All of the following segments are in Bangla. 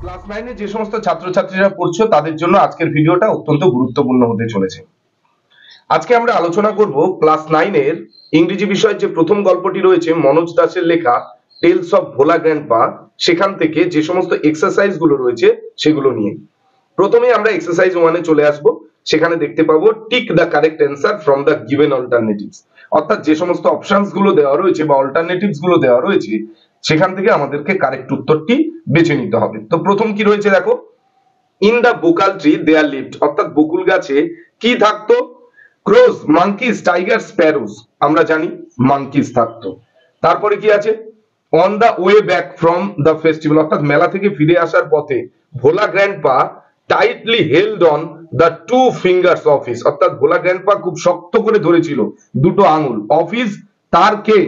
ক্লাস 9 এ যে সমস্ত ছাত্রছাত্রীরা পড়ছো তাদের জন্য আজকের ভিডিওটা অত্যন্ত গুরুত্বপূর্ণ হতে চলেছে। আজকে আমরা আলোচনা করব ক্লাস 9 এর ইংরেজি বিষয়ের যে প্রথম গল্পটি রয়েছে মনোজ দাসের লেখা টেলস অফ ভোলা গ্র্যান্ডপা, সেখান থেকে যে সমস্ত এক্সারসাইজ গুলো রয়েছে সেগুলো নিয়ে। প্রথমে আমরা এক্সারসাইজ 1 এ চলে আসব। সেখানে দেখতে পাবো tick the correct answer from the given alternatives, অর্থাৎ যে সমস্ত অপশনস গুলো দেওয়া রয়েছে বা অল্টারনেটিভস গুলো দেওয়া রয়েছে সেখান থেকে আমাদেরকে কারেক্ট উত্তরটি বেছে নিতে হবে। তো প্রথম কি রয়েছে দেখো, in the bakul tree there lived, অর্থাৎ বকুল গাছে কি থাকতো? Crows, monkeys, tiger, sparrows. আমরা জানি মাঙ্কিজ থাকতো। তারপরে কি আছে? On the way back from the festival, অর্থাৎ মেলা থেকে ফিরে আসার পথে Bhola grandpa tightly held on the two fingers of his, অর্থাৎ ভোলা গ্র্যান্ডপা খুব শক্ত করে ধরেছিল দুটো আঙুল অফ হিজ, তার কে?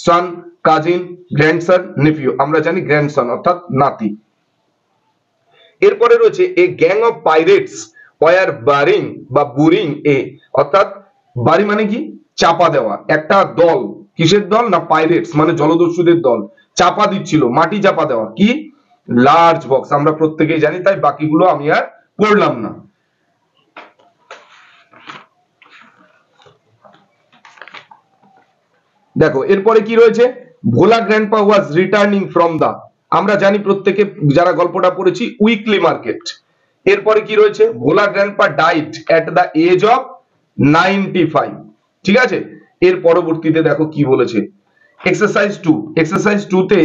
Son, cousin, grandson, nephew. আমরা জানি গ্র্যান্ডসন অর্থাৎ নাতি। এরপরে রয়েছে a gang of pirates were burying বা বুরিং এ, অর্থাৎ বাড়ি মানে কি? চাপা দেওয়া। একটা দল, কিসের দল? না পাইরেটস মানে জলদস্যুদের দল, চাপা দিচ্ছিল, মাটি চাপা দেওয়া। কি? Large box. আমরা প্রত্যেকেই জানি, তাই বাকিগুলো আমি আর পড়লাম না। দেখো এরপরে কি রয়েছে? Bhola grandpa was returning from the, আমরা জানি প্রত্যেকে যারা গল্পটা পড়েছি, উইকলি মার্কেট। এরপরে কি রয়েছে? Bhola grandpa died at the age of 95। ঠিক আছে, এর পরবর্তীতে দেখো কি বলেছে, এক্সারসাইজ 2। এক্সারসাইজ 2 তে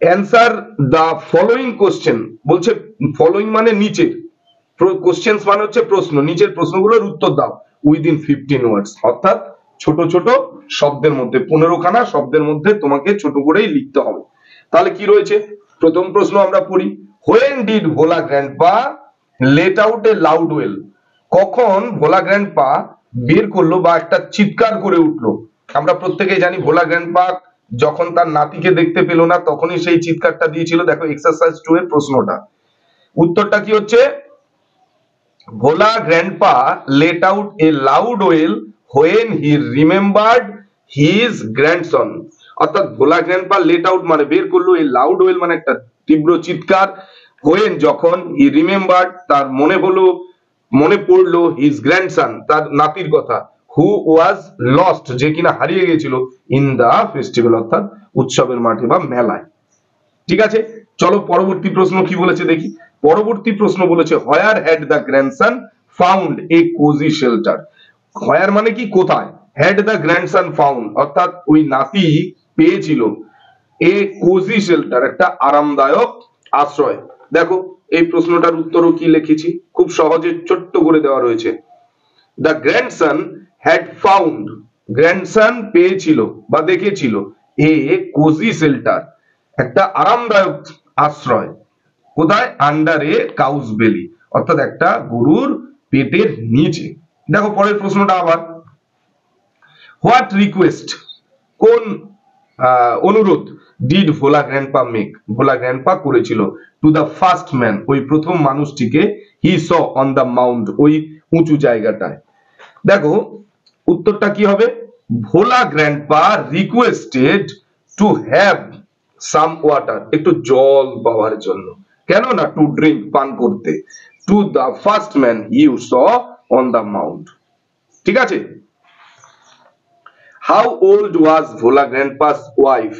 অ্যানসার দা ফলোইং কোশ্চেন বলছে। ফলোইং মানে নিচের, কোশ্চেন মানে হচ্ছে প্রশ্ন, নিচের প্রশ্নগুলোর উত্তর দাও উইদিন 15 ওয়ার্ডস, অর্থাৎ ছোট ছোট শব্দের মধ্যে, 15খানা শব্দের মধ্যে তোমাকে ছোট করেই লিখতে হবে। তাহলে কি রয়েছে? প্রথম প্রশ্ন আমরা পড়ি, when did Bhola grandpa late out A loud well, কখন ভোলা গ্র্যান্ডপা বের করলো বা একটা চিৎকার করে উঠলো? আমরা প্রত্যেকেই জানি ভোলা গ্র্যান্ডপা যখন তার নাতিকে দেখতে পেল না তখনই সেই চিৎকারটা দিয়েছিল। দেখো এক্সারসাইজ 2 এর প্রশ্নটা, উত্তরটা কি হচ্ছে? ভোলা grandpa let out a loud wail when he remembered his grandson, অর্থাৎ ভোলা গ্র্যান্ডপা let out মানে বের করলো, এই লাউড ওয়েল মানে একটা তীব্র চিৎকার, when যখন he remembered তার মনে হলো, মনে পড়লো, his grandson তার নাতির কথা, who was lost যে কিনা হারিয়ে গেছিল, in the festival অর্থাৎ উৎসবের মাঠে বা মেলায়। ঠিক আছে, চলো পরবর্তী প্রশ্ন কি বলেছে দেখি। পরবর্তী প্রশ্ন বলেছে where had the grandson found a cozy shelter, where মানে কি? কোথায়, হ্যাড দ্য গ্র্যান্ডসন ফাউন্ড অর্থাৎ ওই নাতি পেয়েছিল এ কোজি শেল্টার একটা আরামদায়ক আশ্রয়। দেখো এই প্রশ্নটার উত্তরও কি লিখেছি, খুব সহজে ছোট্ট করে দেওয়া রয়েছে। The grandson had found, grandson পেয়েছিল বা দেখেছিল এ কোজি শেল্টার একটা আরামদায়ক আশ্রয়। কোথায়? আন্ডার এ কাউস বেলি, অর্থাৎ একটা গরুর পেটের নিচে। দেখো পরের প্রশ্নটা আবার, হোয়াট রিকোয়েস্ট কোন অনুরোধ did Bhola grandpa make, Bhola grandpa করেছিল টু দা ফার্স্ট ম্যান ওই প্রথম মানুষটিকে, হি স অন দা মাউন্ট ওই উঁচু জায়গাটায়। দেখো উত্তরটা কি হবে? Bhola grandpa requested to have some water, একটু জল পাওয়ার জন্য। কেন না? টু ড্রিঙ্ক পান করতে, to the first man you saw on the mount. ঠিক আছে, how old was Bhola grandpa's wife,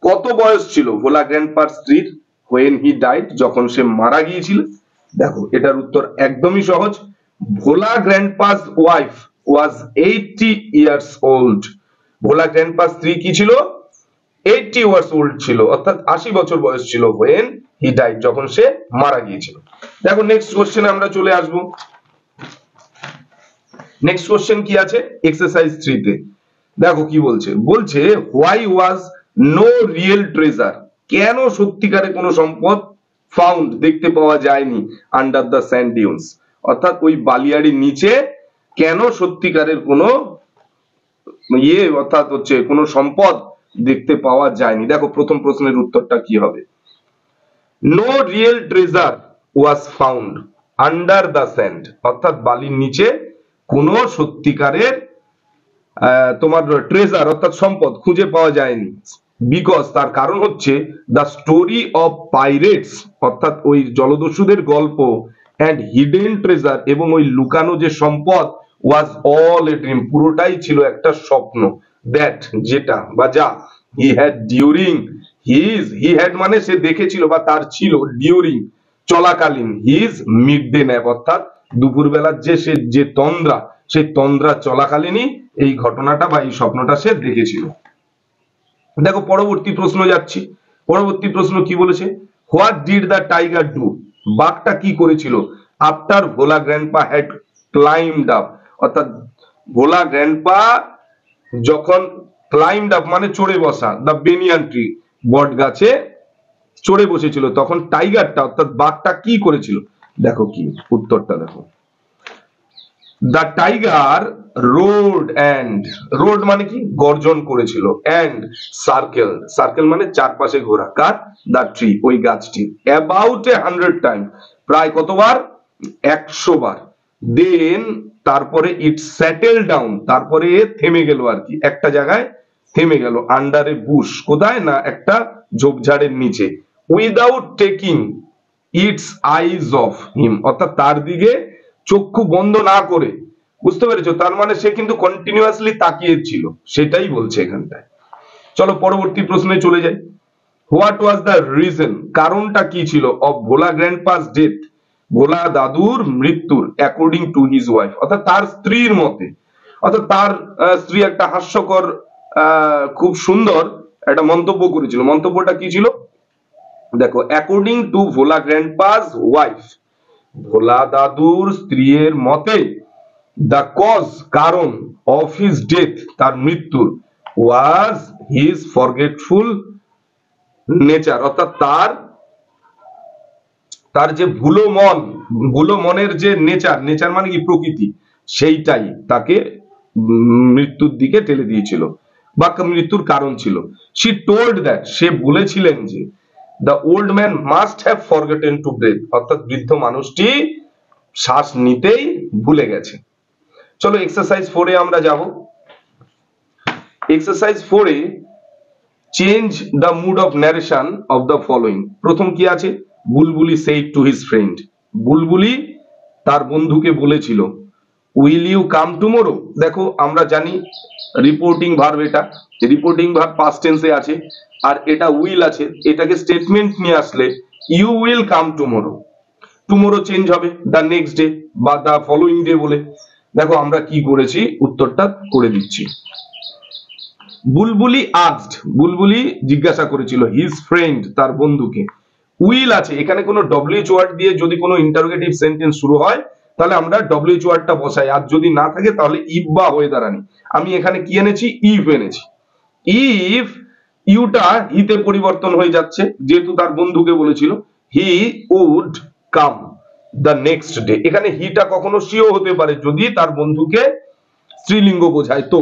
কত বয়স ছিল ভোলা গ্র্যান্ডপার স্ত্রীর, হোয়েন হি ডাইড যখন সে মারা গিয়েছিল? দেখো এটার উত্তর একদমই সহজ, ভোলা গ্র্যান্ডপাস ওয়াইফ ওয়াজ 80 ইয়ার্স ওল্ড, ভোলা গ্র্যান্ডপার স্ত্রী কি ছিল? 80 ইয়ার্স ওল্ড ছিল, অর্থাৎ 80 বছর বয়স ছিল when he died যখন সে মারা গিয়েছিল। দেখো নেক্সট কোশ্চেনে আমরা চলে আসব। নেক্সট কোশ্চেন কি আছে এক্সারসাইজ 3 তে, দেখো কি বলছে, বলছে why was no real treasure, কেন সত্যিকারে কোনো সম্পদ ফাউন্ড দেখতে পাওয়া যায়নি আন্ডার দ্য স্যান্ড ডিউনস, অর্থাৎ ওই বালিয়াড়ির নিচে কেন সত্যিকারের কোনো অর্থাৎ হচ্ছে কোনো সম্পদ দেখতে পাওয়া যায়নি। দেখো প্রথম প্রশ্নের উত্তরটা কি হবে, no real treasure was found under the sand, অর্থাৎ বালির নিচে কোনো সত্যিকারের তোমার ট্রেজার অর্থাৎ সম্পদ খুঁজে পাওয়া যায়নি। বিকজ তার কারণ হচ্ছে দ্য স্টোরি অফ পাইরেটস অর্থাৎ ওই জলদস্যুদের গল্প অ্যান্ড হিডেন ট্রেজার এবং ওই লুকানো যে সম্পদ ওয়াজ অল এ ড্রিম পুরোটাই ছিল একটা স্বপ্ন দ্যাট যেটা বা যা he had during he had মানে সে দেখেছিল বা তার ছিল ডিউরিং চলাকালীন হিজ মিড ডে ন্যাপ অর্থাৎ দুপুরবেলার যে সে যে তন্দ্রা সেই তন্দ্রা চলাকালীনই এই ঘটনাটা বা এই স্বপ্নটা সে দেখেছিল। দেখো পরবর্তী প্রশ্ন যাচ্ছি। পরবর্তী প্রশ্ন কি বলেছে, what did the tiger do, বাঘটা কি করেছিল after Bhola grandpa had climbed up, অর্থাৎ ভোলা গ্র্যান্ডপা যখন ক্লাইম্বড আপ মানে চড়ে বসা, দ্য বেনিয়ান ট্রি বট গাছে চড়ে বসেছিল, তখন টাইগারটা অর্থাৎ বাঘটা কি করেছিল। দেখো কি উত্তরটা দেখো, the tiger road and road মানে কি গর্জন করেছিল, অ্যান্ড সার্কেল সার্কেল মানে চারপাশে ঘোরা, কার দ্য ট্রি ওই গাছটি, অ্যাবাউট 100 টাইম প্রায় কতবার 100 বার, দেন তারপরে ইট সেটেল ডাউন তারপরে থেমে গেল আর কি একটা জায়গায় থেমে গেল, আন্ডার এ বুশ কোথায় না একটা ঝোপঝাড়ের নিচে, without taking it's eyes of him অর্থাৎ তার দিকে চক্ষু বন্ধ না করে, বুঝতে পেরেছো, তার মানে সে কিন্তু কন্টিনিউয়াসলি তাকিয়ে ছিল, সেটাই বলছে এখানটায়। চলো পরবর্তী প্রশ্নে চলে যাই। হোয়াট ওয়াজ দ্য রিজন, কারণটা কি ছিল, অফ ভোলা গ্র্যান্ডপাস ডেথ, ভোলা দাদুর মৃত্যুর, অ্যাকর্ডিং টু হিজ ওয়াইফ অর্থাৎ তার স্ত্রীর মতে, অর্থাৎ তার স্ত্রী একটা হাস্যকর খুব সুন্দর একটা মন্তব্য করেছিল, মন্তব্যটা কি ছিল দেখো, according to Bhola grandpa's wife, ভোলা দাদুর স্ত্রীর মতে, দ্য কজ কারণ, অফ হিজ ডেথ তার মৃত্যুর, ওয়াজ হিজ ফরগেটফুল নেচার অর্থাৎ তার যে ভুলো মনের যে নেচার, নেচার মানে কি প্রকৃতি, সেইটাই তাকে মৃত্যুর দিকে ঠেলে দিয়েছিল বা মৃত্যুর কারণ ছিল। শি টোল্ড দ্যাট সে বলেছিলেন যে the old man must have forgotten to breathe অর্থাৎ বৃদ্ধ মানুষটি শ্বাস নিতেই ভুলে গেছে। চলো এক্সারসাইজ 4 এ আমরা যাব। এক্সারসাইজ 4 এ change the mood of narration of the following. প্রথম কি আছে, বুলবুলি সেড টু হিজ ফ্রেন্ড, বুলবুলি তার বন্ধুকে বলেছিল, উইল ইউ কাম টুমোরো। দেখো আমরা জানি রিপোর্টিং ভার্ব, এটা রিপোর্টিং ভার্ব পাস্ট টেন্সে আছে আর এটা উইল আছে, এটাকে স্টেটমেন্ট নিয়ে আসলে you will come tomorrow, tomorrow change হবে দ্য নেক্সট ডে বা দ্য ফলোইং ডে বলে। দেখো আমরা কি করেছি উত্তরটা করে দিচ্ছি। বুলবুলি আস্কড, বুলবুলি জিজ্ঞাসা করেছিল হিজ ফ্রেন্ড তার বন্ধুকে, উইল আছে এখানে কোনো ডব্লিউএইচ ওয়ার্ড দিয়ে যদি কোনো ইন্টারোগেটিভ সেন্টেন্স শুরু হয় তাহলে আমরা ডব্লিউএইচ ওয়ার্ডটা বসাই, আর যদি না থাকে তাহলে ইফ বা হয়ে দাঁড়ানি। আমি এখানে কি এনেছি, ইফ এনেছি। ইফ ইউটা হিতে পরিবর্তন হয়ে যাচ্ছে যেহেতু তার বন্ধুকে বলেছিল, he would come the next day, এখানে হিটা কখনো সিও হতে পারে যদি তার বন্ধুকে স্ত্রীলিঙ্গ বোঝায় তো।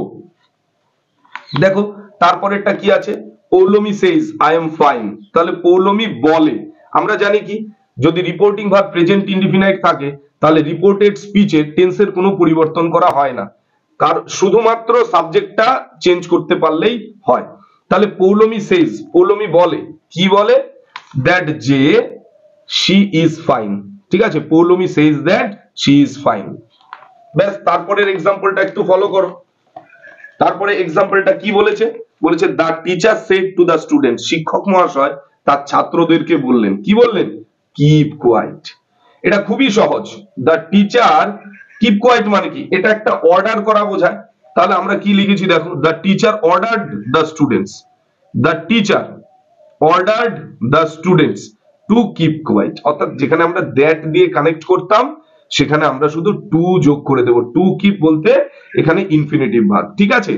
দেখো তারপরেরটা কি আছে, Poulami says I am fine, তাহলে পৌলমি বলে, আমরা জানি কি যদি রিপোর্টিং ভার্ব প্রেজেন্ট ইনডিফিনাইট থাকে তাহলে রিপোর্টেড স্পিচের টেন্সের কোনো পরিবর্তন করা হয় না, কারণ শুধুমাত্র সাবজেক্টটা চেঞ্জ করতে পারলেই হয়। তাহলে পৌলমি সেজ, পৌলমি বলে, কি বলে, দ্যাট যে শি ইজ ফাইন, ঠিক আছে, Poulami says that she is fine. ব্যাস তারপরের এক্সাম্পলটা একটু ফলো করো। তারপরে এক্সাম্পলটা কি বলেছে, বলেছে the teacher said to the student, শিক্ষক মহাশয় তার ছাত্রদেরকে বললেন, কি বললেন, কিপ কোয়াইট। এটা খুবই সহজ, দা টিচার কিপ কোয়াইট মানে কি, এটা একটা অর্ডার করা বোঝায়। তাহলে আমরা কি লিখেছি দেখো, the teacher ordered the students, the teacher ordered the students to keep quiet, অর্থাৎ যেখানে আমরা দ্যাট দিয়ে কানেক্ট করতাম সেখানে আমরা শুধু টু যোগ করে দেব, টু কিপ বলতে এখানে ইনফিনিটিভ ভার্ব, ঠিক আছে।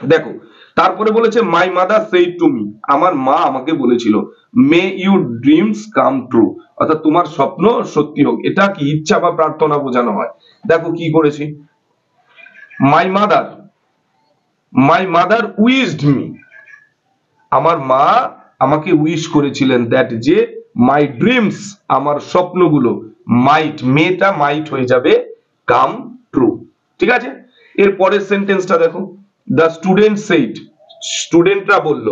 দেখো তারপরে বলেছে my mother said to me, আমার মা আমাকে বলেছিল, may you dreams come true, অর্থাৎ তোমার স্বপ্ন সত্যি হোক, এটা কি ইচ্ছা বা প্রার্থনা বোঝানো হয়। দেখো কি করেছি, মাই মাদার উইশড মি, আমার মা আমাকে উইশ করেছিলেন, দ্যাট যে মাই ড্রিমস আমার স্বপ্নগুলো, মাইট মেটা মাইট হয়ে যাবে কাম ট্রু, ঠিক আছে। এর পরের সেন্টেন্সটা দেখো, দ্য স্টুডেন্ট সেড, স্টুডেন্টরা বলল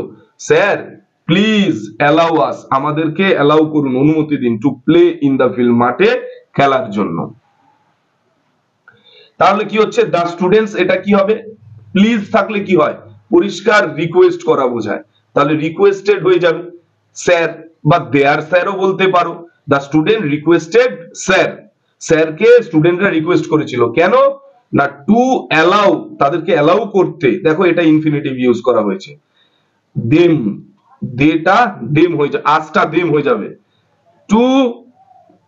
স্যার প্লিজ অ্যালাউ আস, আমাদেরকে অ্যালাউ করুন, অনুমতি দিন, two play in the field, মাঠে খেলার জন্য। তাহলে কি হচ্ছে দ্য স্টুডেন্টস, এটা কি হবে, প্লিজ থাকলে কি হয়, পরিষ্কার রিকোয়েস্ট করা বোঝায়, তাহলে রিকোয়েস্টেড হয়ে যাবে স্যার, বা দেয়ার স্যারও বলতে পারো। দ্য স্টুডেন্ট রিকোয়েস্টেড স্যার, স্যারকে স্টুডেন্টরা রিকোয়েস্ট করেছিল, কেন না টু অ্যালাউ, তাদেরকে অ্যালাউ করতে, দেখো এটা ইনফিনিটিভ ইউজ করা হয়েছে, দেম, দেটা দেম হয়ে যাবে, আজটা দেম হয়ে যাবে, to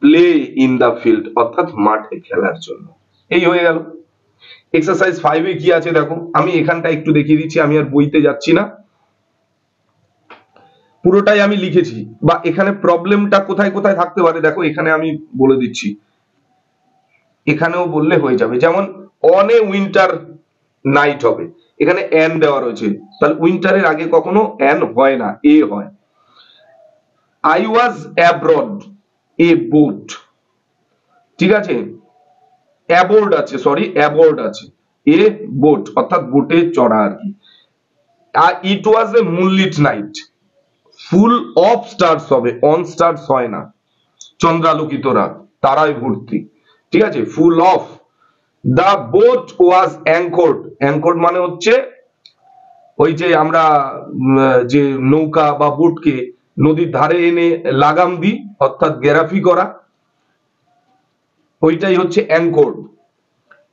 play in the field, অর্থাৎ মাঠে খেলার জন্য। এই হয়ে গেল। এক্সারসাইজ 5 এ কি আছে দেখো, আমি এখানটা একটু দেখিয়ে দিচ্ছি, আমি আর বইতে যাচ্ছি না, পুরোটাই আমি লিখেছি, বা এখানে প্রবলেমটা কোথায় কোথায় থাকতে পারে দেখো এখানে আমি বলে দিচ্ছি, এখানেও বললে হয়ে যাবে। যেমন অন এ উইন্টার নাইট হবে, এখানে এন দেওয়া রয়েছে, তাহলে উইন্টারের আগে কখনো এন হয় না, এ হয়। I was abroad a boat, ঠিক আছে, অ্যাবোর্ড আছে, সরি অ্যাবোর্ড আছে, এ বোট অর্থাৎ বোটে চড়া আর কি। It was a moonlit night, full of stars হবে, অন স্টার্স হয় না, চন্দ্রালোকিত রাত, তারায় ভর্তি, ঠিক আছে, full of. The boat was anchored, anchored মানে হচ্ছে ওই যে আমরা যে নৌকা বা বোটকে নদীর ধারে এনে লাগাম দিই, অর্থাৎ গেরাফি করা, ওইটাই হচ্ছে অ্যাঙ্কর্ড।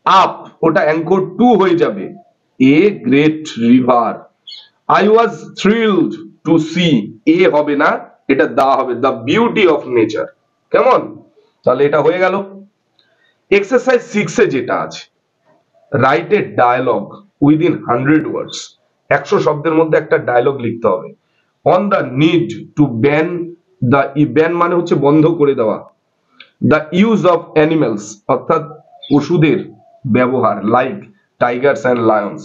আপ, ওটা অ্যাঙ্কর্ড টু হয়ে যাবে, a great river. I was thrilled to see, a হবে না, এটা দা হবে, দ্য বিউটি অফ নেচার। কেমন, তাহলে এটা হয়ে গেল। এক্সারসাইজ 6 এ যেটা আছে, write a dialogue within 100 words, 100 শব্দের মধ্যে একটা ডায়লগ লিখতে হবে। On the need to ban the, ban মানে হচ্ছে বন্ধ করে দেওয়া, দ্য ইউজ অফ অ্যানিমেলস অর্থাৎ পশুদের ব্যবহার, লাইক টাইগার্স অ্যান্ড লায়ন্স,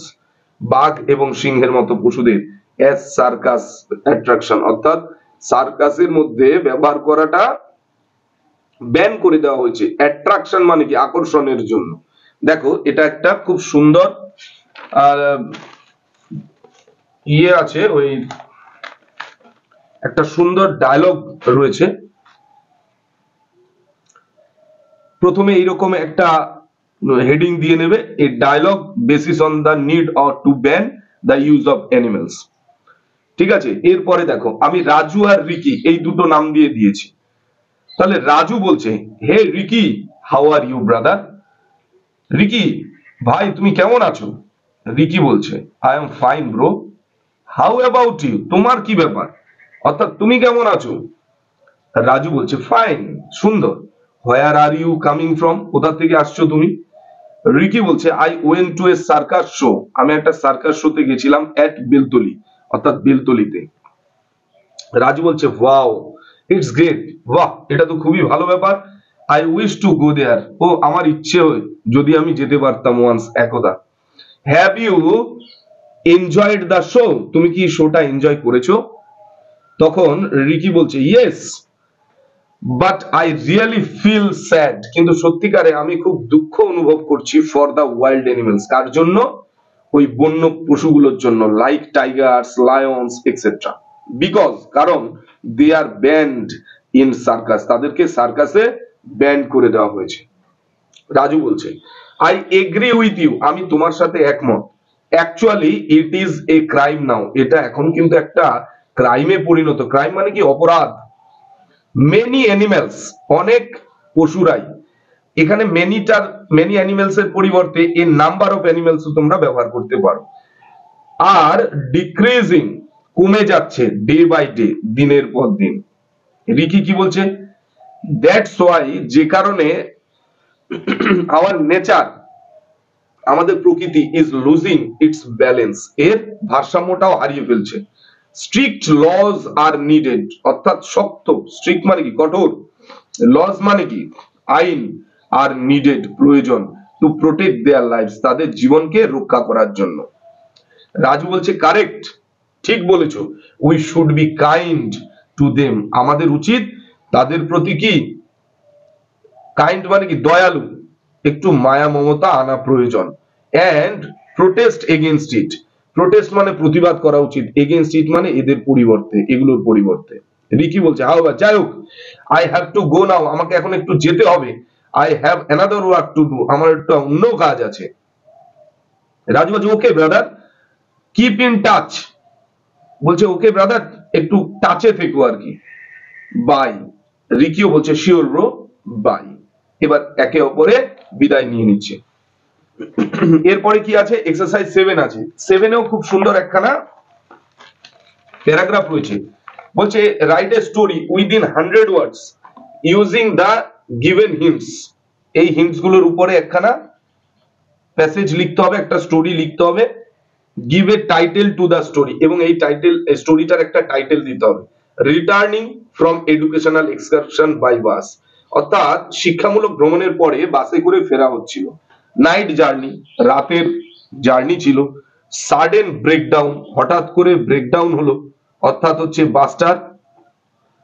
বাঘ এবং সিংহের মতো পশুদের, অ্যাজ সার্কাস অ্যাট্রাকশন অর্থাৎ সার্কাসের মধ্যে ব্যবহার করাটা ব্যান করে দেওয়া হয়েছে। অ্যাট্রাকশন মানে কি, আকর্ষণের জন্য। দেখো এটা একটা খুব সুন্দর ইয়ে আছে, ওই একটা সুন্দর ডায়লগ রয়েছে। প্রথমে এইরকম একটা হেডিং দিয়ে নেবে, a dialogue basis on the need or to ban the use of animals, ঠিক আছে। এরপরে দেখো আমি রাজু আর রিকি এই দুটো নাম দিয়ে দিয়েছি, তাহলে রাজু বলছে hey Ricky how are you brother, Ricky ভাই তুমি কেমন আছো, রিকি বলছে I am fine bro, how about you, তোমার কি ব্যাপার, অর্থাৎ তুমি কেমন আছো। রাজু বলছে ফাইন, সুন্দর। হোয়ার আর ইউ কামিং ফ্রম, কোথা থেকে আসছো তুমি। রিকি বলছে I went to A circus show, আমি একটা সার্কাস শোতে গেছিলাম, এট বেলতলি অর্থাৎ বেলতলিতে। রাজু বলছে ওয়াও ইটস গ্রেট, বাহ এটা তো খুবই ভালো ব্যাপার। I wish to go there, ও আমার ইচ্ছে হয় যদি আমি যেতে পারতাম ওয়ান্স, একদা। Have you enjoyed the show, তুমি কি শোটা এনজয় করেছো। তখন রিকি বলছে yes but I really feel sad, কিন্তু সত্যিকারে আমি খুব দুঃখ অনুভব করছি, ফর দ্য ওয়াইল্ড অ্যানিমেলস, কার জন্য, ওই বন্য পশুগুলোর জন্য, like tigers lions etcetera, because কারণ they are banned in circus, তাদেরকে সার্কাসে ব্যান্ড করে দেওয়া হয়েছে। রাজু বলছে আই এগ্রি উইথ ইউ, আমি তোমার সাথে একমত। Actually it is a crime now, এটা এখন কিন্তু একটা ক্রাইমে পরিণত, ক্রাইম মানে কি অপরাধ। মেনি অ্যানিমেলস, অনেক পশুরাই, এখানে মেনিটার, মেনি অ্যানিমেলস এর পরিবর্তে এ নাম্বার অফ অ্যানিমেলস তোমরা ব্যবহার করতে পারো। আর ডিক্রিজিং, কমে যাচ্ছে, ডে বাই ডে, দিনের পর দিন। রিকি কি বলছে, দ্যাটস ওয়াই, যে কারণে, আওয়ার নেচার, আমাদের প্রকৃতি, ইজ লুজিং ইটস ব্যালেন্স, এর ভারসাম্যটাও হারিয়ে ফেলছে। স্ট্রিক্ট লজ আর নিডেড, অর্থাৎ শক্ত, স্ট্রিক্ট মানে কি কঠোর, লজ মানে কি আইন, আর নিডেড প্রয়োজন, টু প্রোটেক্ট দেয়ার লাইফ, তাদের জীবনকে রক্ষা করার জন্য। রাজু বলছে কারেক্ট, ঠিক বলেছো, we should be kind to them, আমাদের উচিত তাদের প্রতি কি, কাইন্ড মানে কি দয়ালু, একটু মায়া মমতা আনা প্রয়োজন। And protest against it, protest মানে প্রতিবাদ করা উচিত, এগেইনস্ট ইট মানে এদের পরিবর্তে, এগুলোর পরিবর্তে। রিকি বলছে হাউএভার, যাই হোক, আই হ্যাভ টু গো নাও, আমাকে এখন একটু যেতে হবে, I have another work to do, আমার একটা অন্য কাজ আছে। রাজু বলছে ওকে ব্রাদার, কিপ ইন টাচ, বলছে ওকে ব্রাদার, একটু টাচে থেকো আর কি, বাই। রিকিও বলছে শিওর ব্রো, বাই। এবার একে অপরে বিদায় নিয়ে নিচ্ছে। এরপরে কি আছে, এক্সারসাইজ 7 আছে। 7এও খুব সুন্দর একখানা প্যারাগ্রাফ রয়েছে। বলছে write a story within 100 words using the given hints. এই হিন্টস গুলোর উপরে একখানা প্যাসেজ লিখতে হবে, একটা স্টোরি লিখতে হবে। Give a title to the story, এবং এই টাইটেল, স্টোরিটার একটা টাইটেল দিতে হবে। Returning from educational excursion by bus, অর্থাৎ শিক্ষামূলক ভ্রমণের পরে বাসে করে ফেরা হচ্ছিল। নাইট জার্নি, রাতের জার্নি ছিল। সাডেন ব্রেকডাউন, হঠাৎ করে ব্রেকডাউন হলো, অর্থাৎ হচ্ছে বাসটার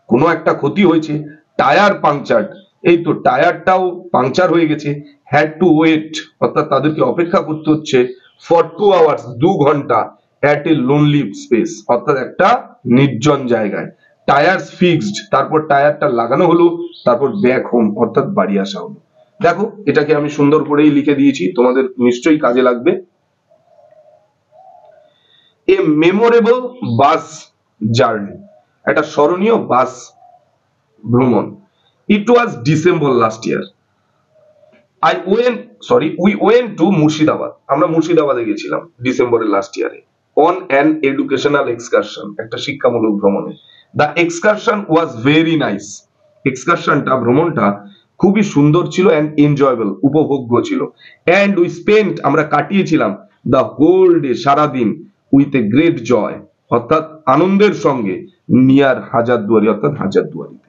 কোনো একটা ক্ষতি হয়েছে। টায়ার পাংচার, এই তো টায়ারটাও পাংচার হয়ে গেছে। হ্যাড টু ওয়েট, অর্থাৎ তাদেরকে অপেক্ষা করতে হচ্ছে ফর 2 আওয়ার্স, 2 ঘন্টা, অ্যাট এ লোনলি স্পেস, অর্থাৎ একটা নির্জন জায়গায়। টায়ার্স ফিক্সড, তারপর টায়ারটা লাগানো হলো, তারপর ব্যাক হোম, অর্থাৎ বাড়ি আসা হলো। দেখো এটাকে আমি সুন্দর করেই লিখে দিয়েছি, তোমাদের নিশ্চয়ই কাজে লাগবে। এ মেমোরেবল বাস জার্নি, একটা স্মরণীয় বাস ভ্রমণ। It was December last year, we went to Murshidabad, আমরা মুর্শিদাবাদে গেছিলাম ডিসেম্বরের লাস্ট ইয়ারে। অন অ্যান এডুকেশনাল এক্সকারশন, একটা শিক্ষামূলক ভ্রমণে। The excursion was very nice, এক্সকারশনটা, ভ্রমণটা খুবই সুন্দর ছিল, অ্যান্ড এনজয়েবল, উপভোগ্য ছিল। অ্যান্ড উই স্পেন্ট, আমরা কাটিয়েছিলাম, দ্য হোল ডে, সারাদিন, উইথ এ গ্রেট জয়, অর্থাৎ আনন্দের সঙ্গে, নিয়ার হাজারদুয়ারি, অর্থাৎ হাজারদুয়ারিতে।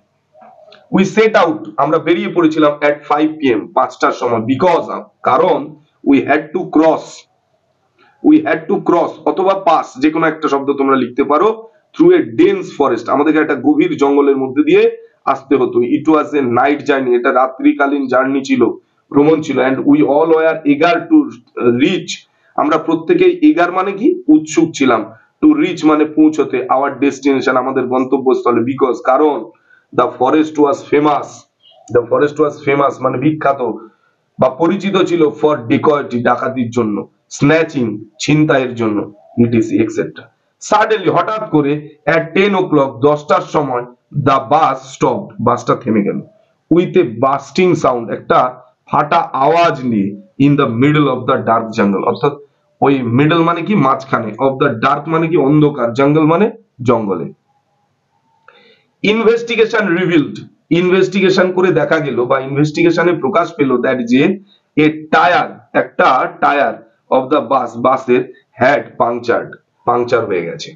উই সেট আউট, আমরা বেরিয়ে পড়েছিলাম এট 5 PM, 5টার সময়, বিকজ, কারণ, উই হ্যাড টু ক্রস অথবা পাস, যে কোনো একটা শব্দ তোমরা লিখতে পারো, থ্রু এ ডেন্স ফরেস্ট, আমাদেরকে একটা গভীর জঙ্গলের মধ্যে দিয়ে আসতে হতো। ইট ওয়াজ এ নাইট জার্নি, এটা রাত্রিকালীন জার্নি ছিল, ভ্রমণ ছিল। And we all were eager to reach, আমরা প্রত্যেকেই, এগার মানে কি, উৎসুক ছিলাম, টু রিচ মানে পৌঁছতে, আওয়ার ডেস্টিনেশন, আমাদের গন্তব্যস্থলে, বিকজ, কারণ, the forest was famous, the forest was famous মানে বিখ্যাত বা পরিচিত ছিল, ফর ডেকয়টি, ডাকাতির জন্য, স্ন্যাচিং, ছিনতাইয়ের জন্য, ইটিসি এক্সেট্রা। সাডেনলি, হঠাৎ করে, এট 10 o'clock, 10টার সময়, দ্য বাস স্টপ, বাসটা থেমে গেল। উইথ এ বাস্টিং সাউন্ড, একটা ফাটা আওয়াজ নিয়ে, in the middle of the dark জঙ্গল, অর্থাৎ ওই মিডল মানে কি মাঝখানে, অফ দ্য ডার্ক মানে কি অন্ধকার, জঙ্গল মানে জঙ্গলে। ইনভেস্টিগেশন রিভিলড, ইনভেস্টিগেশন করে দেখা গেল বা ইনভেস্টিগেশনে প্রকাশ পেল, দ্যাট যে এ টায়ার, একটা টায়ার অফ দ্য বাস, বাসের, হ্যাড পাংচার্ড, পাংচার হয়ে গেছে।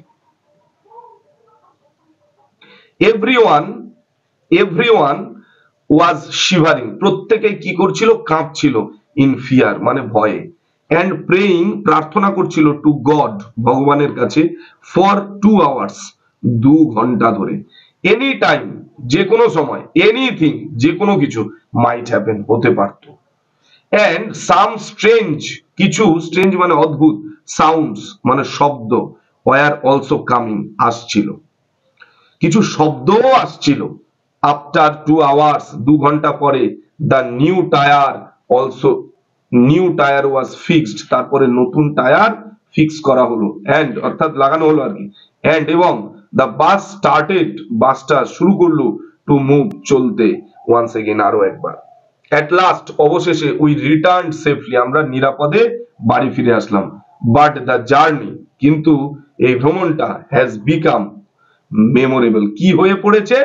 এভরিওয়ান ওয়াজ শিভারিং, প্রত্যেকে কি করছিল, কাঁপছিল, ইন ফিয়ার মানে ভয়ে, অ্যান্ড প্রেইং, প্রার্থনা করছিল, টু গড, ভগবানের কাছে, ফর 2 আওয়ার্স, 2 ঘন্টা ধরে। এনি টাইম, যে কোনো সময়, এনিথিং, যে কোনো কিছু, মাইট হ্যাপেন, হতে পারত। অ্যান্ড সাম স্ট্রেঞ্জ, কিছু, স্ট্রেঞ্জ মানে অদ্ভুত, সাউন্ডস মানে শব্দ, ওয়ার অলসো কামিং, আসছিল, কিছু শব্দও আসছিল। আফটার 2 আওয়ার্স, 2 ঘন্টা পরে, the new tyre was fixed, তারপরে নতুন টায়ার ফিক্স করা হলো, অ্যান্ড অর্থাৎ লাগানো হলো আর কি, অ্যান্ড এবং, দ্য বাস স্টার্টেড, বাসটা শুরু করলো, টু মুভ, চলতে, ওয়ান্স এগেইন, আরো একবার। এট লাস্ট, অবশেষে, উই রিটার্ন সেফলি, আমরা নিরাপদে বাড়ি ফিরে আসলাম। বাট দ্য জার্নি, কিন্তু এই ভ্রমণটা, হ্যাজ বিকাম মেমোরেবল, কি হয়ে পড়েছে,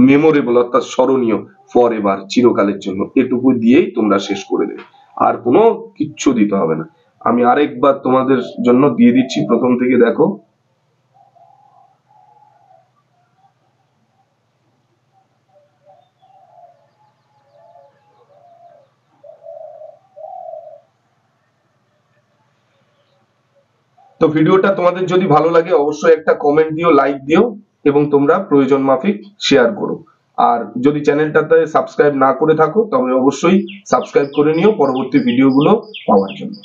মেমোরেবল, অর্থাৎ স্মরণীয়, ফর এভার, চিরকালের জন্য। এটুকু দিয়েই তোমরা শেষ করে দেবে, আর কোনো কিচ্ছু দিতে হবে না। আমি আরেকবার তোমাদের জন্য দিয়ে দিচ্ছি, প্রথম থেকে দেখো। তো ভিডিওটা তোমাদের যদি ভালো লাগে, অবশ্যই একটা কমেন্ট দিও, লাইক দিও, এবং তোমরা প্রয়োজন মাফিক শেয়ার করো। আর যদি চ্যানেলটাতে সাবস্ক্রাইব না করে থাকো, তবে অবশ্যই সাবস্ক্রাইব করে নিও পরবর্তী ভিডিওগুলো পাওয়ার জন্য।